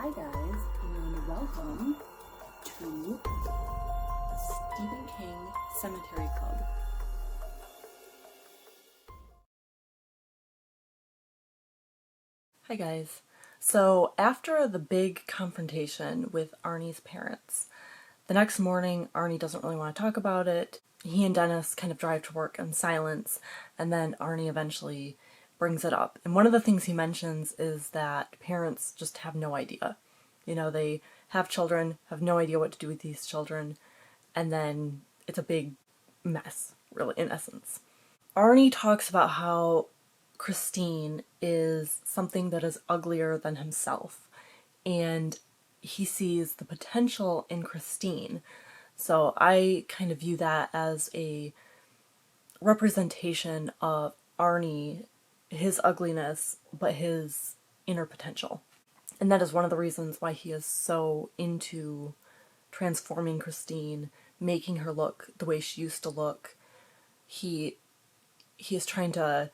Hi guys, and welcome to the Stephen King Sematary Club. Hi guys. So after the big confrontation with Arnie's parents, the next morning Arnie doesn't really want to talk about it. He and Dennis kind of drive to work in silence, and then Arnie eventually brings it up. And one of the things he mentions is that parents just have no idea. They have children, have no idea what to do with these children, and then it's a big mess, really, in essence. Arnie talks about how Christine is something that is uglier than himself, and he sees the potential in Christine. So I kind of view that as a representation of Arnie, his ugliness, but his inner potential. And that is one of the reasons why he is so into transforming Christine, making her look the way she used to look. He is trying to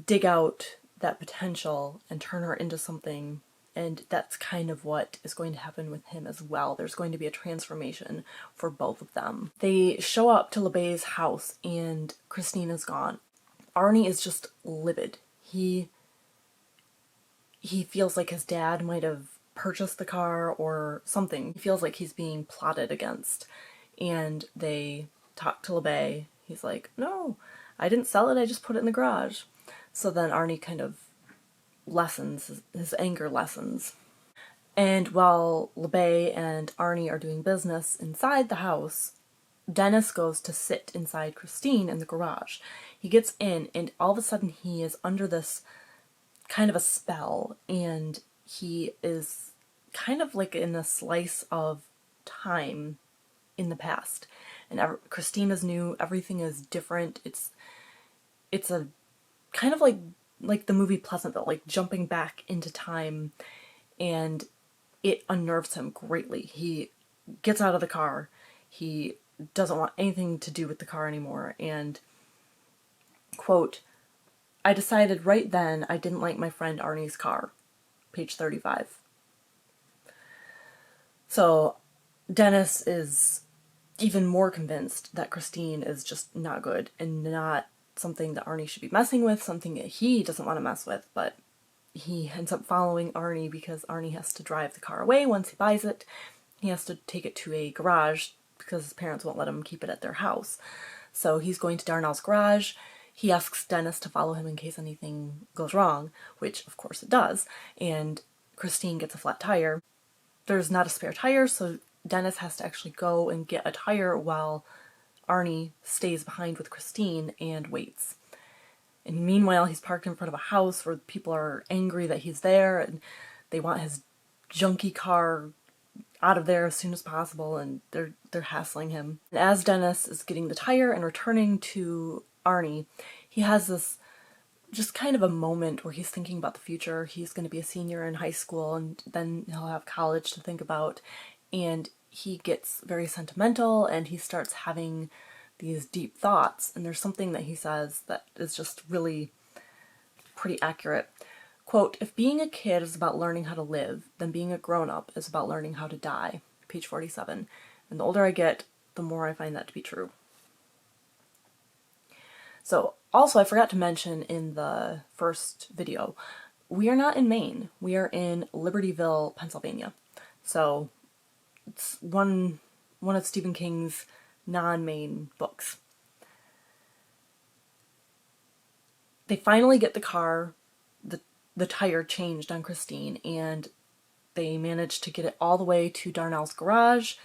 dig out that potential and turn her into something, and that's kind of what is going to happen with him as well. There's going to be a transformation for both of them. They show up to LeBay's house and Christine is gone. Arnie is just livid. He feels like his dad might have purchased the car or something. He feels like he's being plotted against. And they talk to LeBay. He's like, no, I didn't sell it, I just put it in the garage. So then Arnie kind of lessens, his anger lessens. And while LeBay and Arnie are doing business inside the house, Dennis goes to sit inside Christine in the garage. He gets in, and all of a sudden he is under this kind of a spell, and he is kind of like in a slice of time in the past. And Christine is new, everything is different. It's a kind of like the movie Pleasantville, like jumping back into time, and it unnerves him greatly. He gets out of the car. He doesn't want anything to do with the car anymore, and, quote, I decided right then I didn't like my friend Arnie's car. Page 35. So Dennis is even more convinced that Christine is just not good and not something that Arnie should be messing with, something that he doesn't want to mess with, but he ends up following Arnie because Arnie has to drive the car away once he buys it. He has to take it to a garage because his parents won't let him keep it at their house. So he's going to Darnell's garage. He asks Dennis to follow him in case anything goes wrong, which of course it does, and Christine gets a flat tire. There's not a spare tire, so Dennis has to actually go and get a tire while Arnie stays behind with Christine and waits. And meanwhile, he's parked in front of a house where people are angry that he's there, and they want his junky car out of there as soon as possible, and they're hassling him. And as Dennis is getting the tire and returning to Arnie, he has this just kind of a moment where he's thinking about the future. He's going to be a senior in high school, and then he'll have college to think about, and he gets very sentimental, and he starts having these deep thoughts, and there's something that he says that is just really pretty accurate. Quote, if being a kid is about learning how to live, then being a grown-up is about learning how to die. Page 47. And the older I get, the more I find that to be true. So, also, I forgot to mention in the first video, we are not in Maine. We are in Libertyville, Pennsylvania. So, it's one of Stephen King's non-Maine books. They finally get the car, the tire changed on Christine, and they manage to get it all the way to Darnell's garage,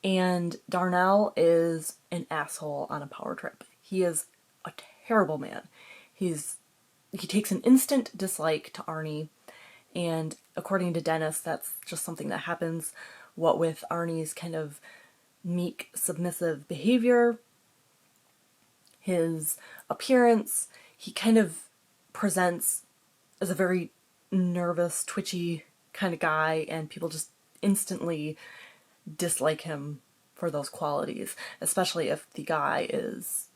and Darnell is an asshole on a power trip. He is a terrible man. He takes an instant dislike to Arnie, and according to Dennis, that's just something that happens, what with Arnie's kind of meek, submissive behavior, his appearance. He kind of presents as a very nervous, twitchy kind of guy, and people just instantly dislike him for those qualities, especially if the guy is,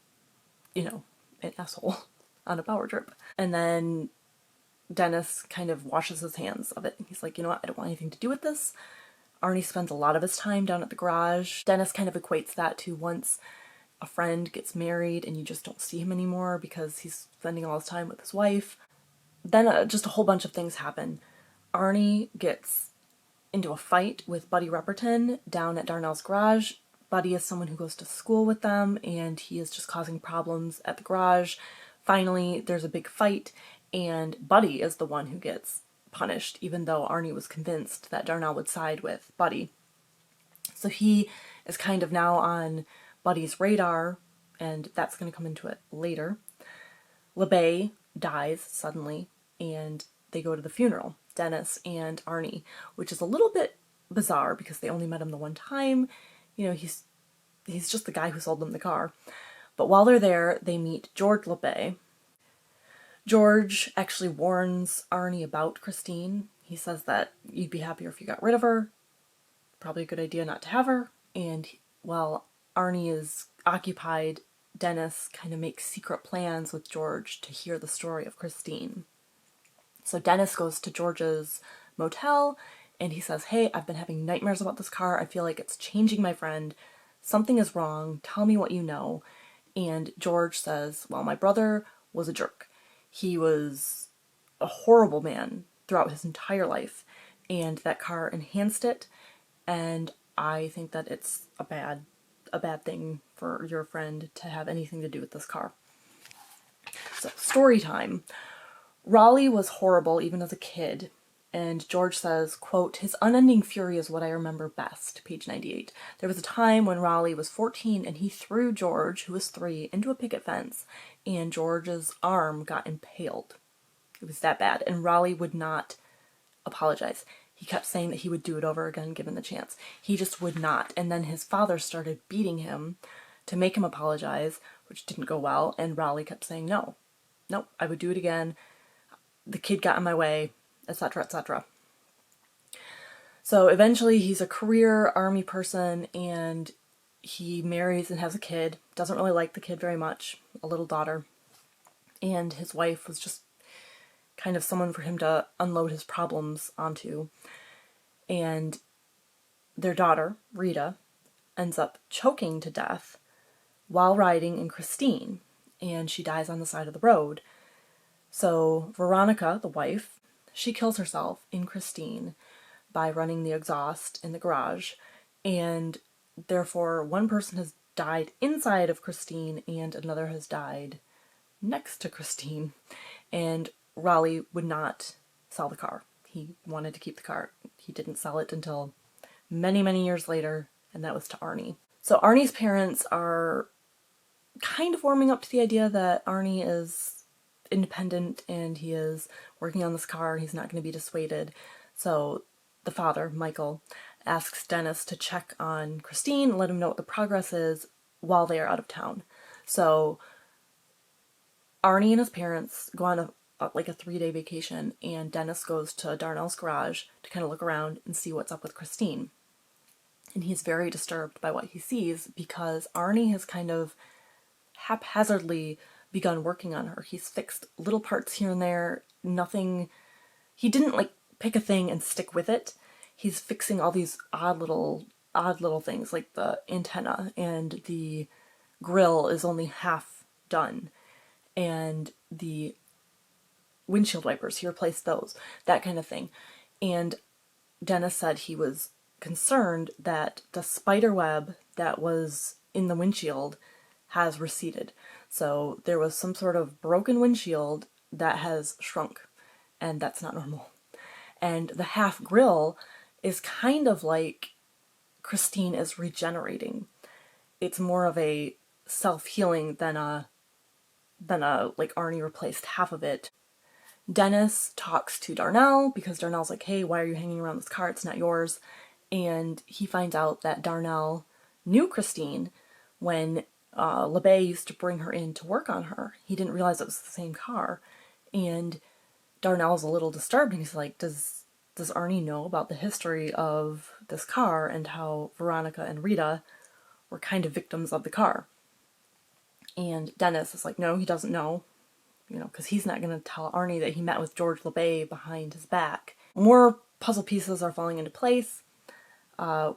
an asshole on a power trip. And then Dennis kind of washes his hands of it. He's like, you know what, I don't want anything to do with this. Arnie spends a lot of his time down at the garage. Dennis kind of equates that to once a friend gets married and you just don't see him anymore because he's spending all his time with his wife. Then just a whole bunch of things happen. Arnie gets into a fight with Buddy Repperton down at Darnell's garage. Buddy is someone who goes to school with them, and he is just causing problems at the garage. Finally, there's a big fight, and Buddy is the one who gets punished, even though Arnie was convinced that Darnell would side with Buddy. So he is kind of now on Buddy's radar, and that's going to come into it later. LeBay dies suddenly, and they go to the funeral, Dennis and Arnie, which is a little bit bizarre because they only met him the one time. You know, he's just the guy who sold them the car. But while they're there, they meet George LeBay. George actually warns Arnie about Christine. He says that you'd be happier if you got rid of her. Probably a good idea not to have her. And while Arnie is occupied, Dennis kind of makes secret plans with George to hear the story of Christine. So Dennis goes to George's motel and he says, hey, I've been having nightmares about this car. I feel like it's changing my friend. Something is wrong. Tell me what you know. And George says, well, my brother was a jerk. He was a horrible man throughout his entire life, and that car enhanced it, and I think that it's a bad thing for your friend to have anything to do with this car. So, story time. Raleigh was horrible even as a kid, and George says, quote, his unending fury is what I remember best, page 98. There was a time when Raleigh was 14 and he threw George, who was 3, into a picket fence, and George's arm got impaled. It was that bad, and Raleigh would not apologize. He kept saying that he would do it over again given the chance. He just would not, and then his father started beating him to make him apologize, which didn't go well, and Raleigh kept saying, no, I would do it again. The kid got in my way, etc., etc. So eventually he's a career army person and he marries and has a kid. Doesn't really like the kid very much, a little daughter. And his wife was just kind of someone for him to unload his problems onto. And their daughter, Rita, ends up choking to death while riding in Christine, and she dies on the side of the road. So Veronica, the wife, she kills herself in Christine by running the exhaust in the garage, and therefore one person has died inside of Christine and another has died next to Christine, and Raleigh would not sell the car. He wanted to keep the car. He didn't sell it until many, many years later, and that was to Arnie. So Arnie's parents are kind of warming up to the idea that Arnie is independent and he is working on this car and he's not going to be dissuaded. So the father, Michael, asks Dennis to check on Christine and let him know what the progress is while they are out of town. So Arnie and his parents go on a 3-day vacation, and Dennis goes to Darnell's garage to kind of look around and see what's up with Christine. And he's very disturbed by what he sees because Arnie has kind of haphazardly begun working on her. He's fixed little parts here and there, nothing. He didn't pick a thing and stick with it. He's fixing all these odd little things, like the antenna and the grill is only half done, and the windshield wipers, he replaced those, that kind of thing. And Dennis said he was concerned that the spider web that was in the windshield has receded. So there was some sort of broken windshield that has shrunk, and that's not normal. And the half grill is kind of like Christine is regenerating. It's more of a self-healing than a Arnie replaced half of it. Dennis talks to Darnell because Darnell's like, hey, why are you hanging around this car? It's not yours. And he finds out that Darnell knew Christine when LeBay used to bring her in to work on her. He didn't realize it was the same car. And Darnell's a little disturbed and he's like, does Arnie know about the history of this car and how Veronica and Rita were kind of victims of the car? And Dennis is like, no, he doesn't know. because he's not going to tell Arnie that he met with George LeBay behind his back. More puzzle pieces are falling into place. The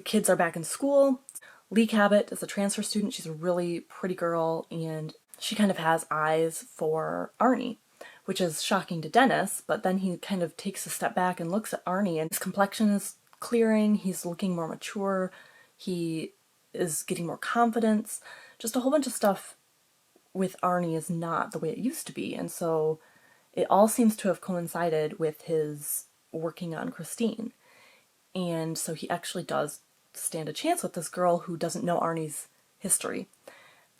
kids are back in school. Lee Cabot is a transfer student. She's a really pretty girl, and she kind of has eyes for Arnie, which is shocking to Dennis, but then he kind of takes a step back and looks at Arnie, and his complexion is clearing, he's looking more mature, he is getting more confidence. Just a whole bunch of stuff with Arnie is not the way it used to be, and so it all seems to have coincided with his working on Christine. And so he actually does stand a chance with this girl who doesn't know Arnie's history.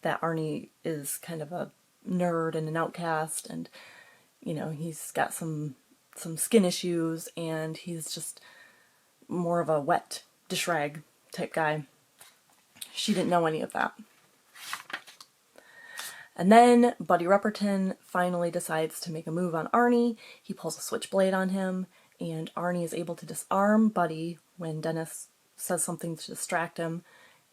That Arnie is kind of a nerd and an outcast, and he's got some skin issues, and he's just more of a wet dish rag type guy. She didn't know any of that. And then Buddy Repperton finally decides to make a move on Arnie. He pulls a switchblade on him, and Arnie is able to disarm Buddy when Dennis says something to distract him,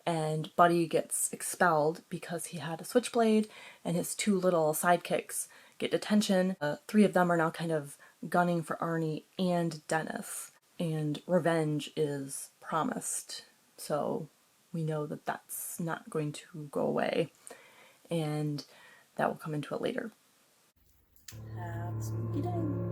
and Buddy gets expelled because he had a switchblade, and his two little sidekicks get detention. Three of them are now kind of gunning for Arnie and Dennis, and revenge is promised. So we know that that's not going to go away, and that will come into it later. Have a spooky day.